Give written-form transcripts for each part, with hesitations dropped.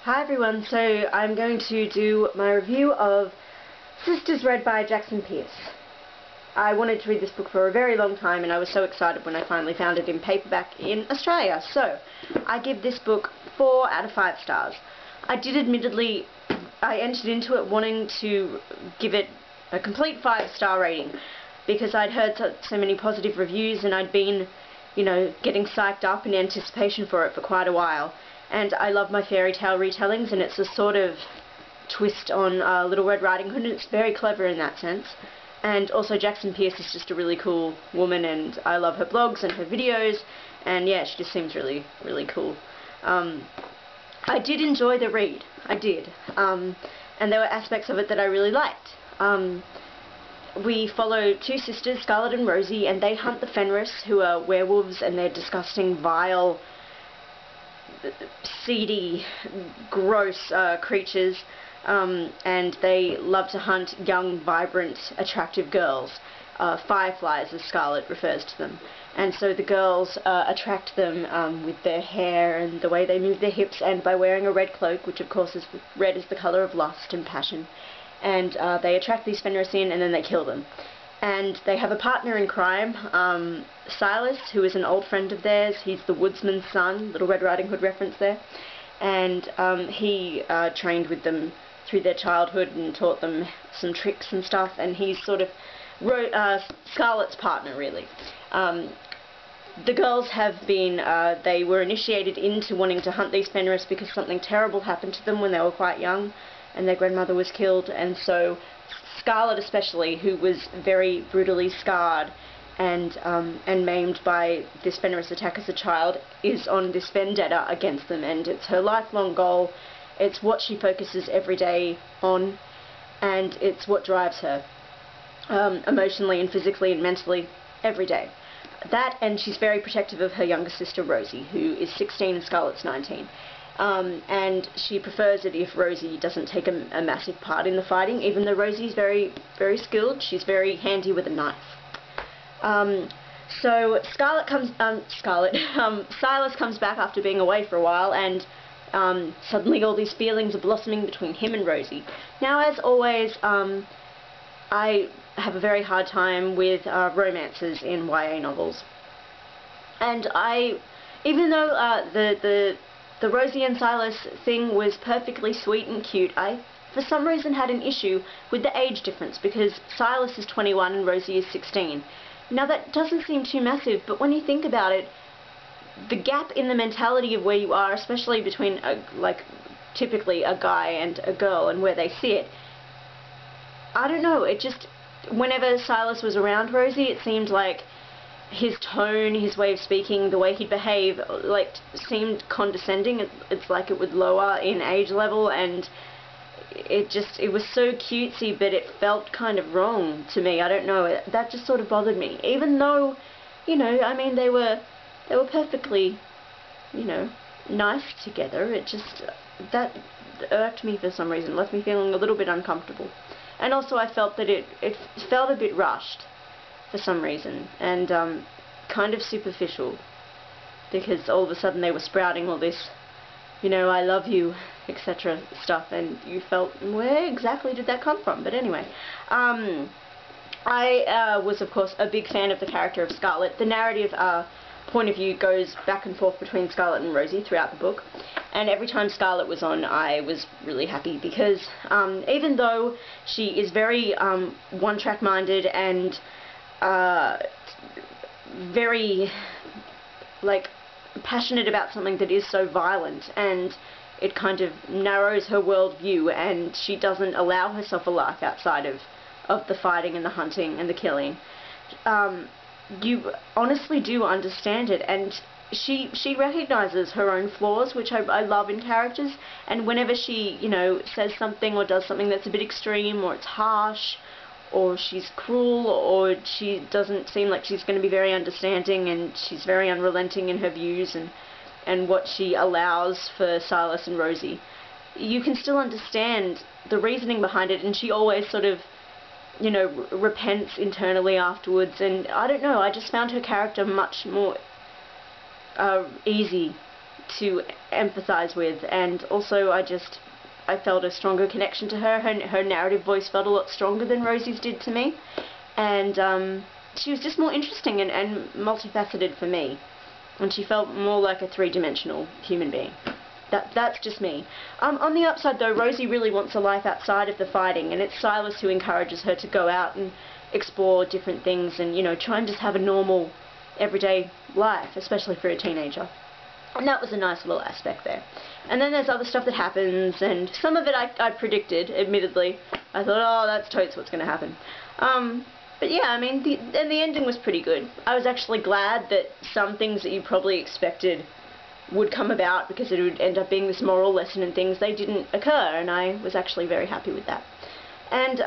Hi everyone, so I'm going to do my review of Sisters read by Jackson Pearce. I wanted to read this book for a very long time and I was so excited when I finally found it in paperback in Australia. So, I give this book 4 out of 5 stars. I entered into it wanting to give it a complete 5-star rating because I'd heard so many positive reviews and I'd been, getting psyched up in anticipation for it for quite a while. And I love my fairy tale retellings, and it's a sort of twist on Little Red Riding Hood, and it's very clever in that sense. And also Jackson Pearce is just a really cool woman, and I love her blogs and her videos, and yeah, she just seems really, really cool. I did enjoy the read, I did, and there were aspects of it that I really liked. We follow 2 sisters, Scarlet and Rosie, and they hunt the fenris, who are werewolves, and they're disgusting, vile, seedy, gross creatures, and they love to hunt young, vibrant, attractive girls. Fireflies, as Scarlet refers to them. And so the girls attract them with their hair and the way they move their hips, and by wearing a red cloak, which of course red is the colour of lust and passion. And they attract these fenris in, and then they kill them. And they have a partner in crime, Silas, who is an old friend of theirs. He's the woodsman's son, Little Red Riding Hood reference there. And he trained with them through their childhood and taught them some tricks and stuff. And he's sort of Scarlet's partner, really. The girls have been, they were initiated into wanting to hunt these fenris because something terrible happened to them when they were quite young, and their grandmother was killed, and so Scarlet especially, who was very brutally scarred and maimed by this fenris attack as a child, is on this vendetta against them, and it's her lifelong goal. It's what she focuses every day on, and it's what drives her emotionally and physically and mentally every day. That, and she's very protective of her younger sister Rosie, who is 16 and Scarlet's 19. And she prefers it if Rosie doesn't take a massive part in the fighting, even though Rosie's very, very skilled. She's very handy with a knife. So Silas comes back after being away for a while, and suddenly all these feelings are blossoming between him and Rosie. Now, as always, I have a very hard time with romances in YA novels. And even though the Rosie and Silas thing was perfectly sweet and cute, I, for some reason, had an issue with the age difference, because Silas is 21 and Rosie is 16. Now, that doesn't seem too massive, but when you think about it, the gap in the mentality of where you are, especially between, typically a guy and a girl, and where they sit, I don't know, it just, whenever Silas was around Rosie, it seemed like his tone, his way of speaking, the way he'd behave, seemed condescending. It's like it would lower in age level, and it was so cutesy, but it felt kind of wrong to me. I don't know, that just sort of bothered me. Even though, I mean, they were perfectly, nice together. It just, that irked me for some reason, left me feeling a little bit uncomfortable. And also I felt that it felt a bit rushed for some reason, and kind of superficial, because all of a sudden they were sprouting all this, I love you, etc. stuff, and you felt, where exactly did that come from? But anyway, I was of course a big fan of the character of Scarlet. The narrative point of view goes back and forth between Scarlet and Rosie throughout the book, and every time Scarlet was on, I was really happy, because even though she is very one-track minded and very, passionate about something that is so violent, and it kind of narrows her worldview, and she doesn't allow herself a life outside of the fighting and the hunting and the killing. You honestly do understand it, and she recognizes her own flaws, which I love in characters, and whenever she, says something or does something that's a bit extreme, or it's harsh, or she's cruel, or she doesn't seem like she's going to be very understanding, and she's very unrelenting in her views and what she allows for Silas and Rosie, you can still understand the reasoning behind it, and she always sort of, repents internally afterwards, and I don't know, I just found her character much more easy to empathise with, and also I felt a stronger connection to her. Her narrative voice felt a lot stronger than Rosie's did to me, and she was just more interesting and multifaceted for me, and she felt more like a three-dimensional human being. That's just me. On the upside though, Rosie really wants a life outside of the fighting, and it's Silas who encourages her to go out and explore different things and, you know, try and just have a normal, everyday life, especially for a teenager. And that was a nice little aspect there. And then there's other stuff that happens, and some of it I predicted, admittedly. I thought, oh, that's totes what's going to happen. But yeah, I mean, the ending was pretty good. I was actually glad that some things that you probably expected would come about, because it would end up being this moral lesson and things, they didn't occur, and I was actually very happy with that. And,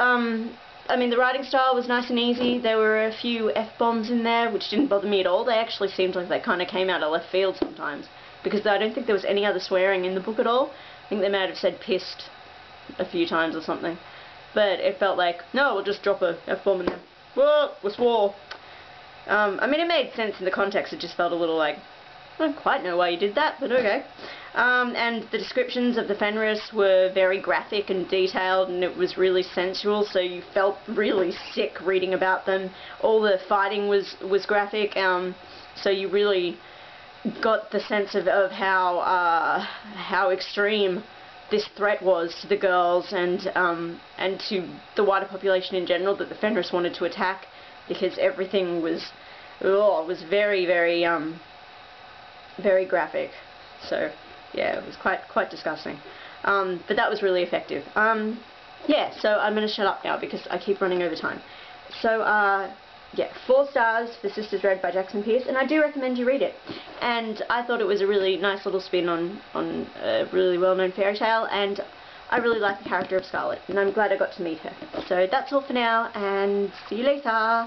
I mean, the writing style was nice and easy. There were a few F-bombs in there, which didn't bother me at all. They actually seemed like they kind of came out of left field sometimes, because I don't think there was any other swearing in the book at all. I think they might have said pissed a few times or something. But it felt like, no, we'll just drop a F-bomb in there. Whoa, we swore. I mean, it made sense in the context. It just felt a little like, I don't quite know why you did that, but okay. And the descriptions of the fenris were very graphic and detailed, and it was really sensual, so you felt really sick reading about them. All the fighting was graphic, so you really got the sense of how extreme this threat was to the girls and to the wider population in general that the fenris wanted to attack, because everything was very, very very graphic. So yeah, it was quite disgusting. But that was really effective. Yeah, so I'm going to shut up now because I keep running over time. So yeah, 4 stars for Sisters Red by Jackson Pearce, and I do recommend you read it. And I thought it was a really nice little spin on a really well-known fairy tale, and I really like the character of Scarlet, and I'm glad I got to meet her. So that's all for now, and see you later.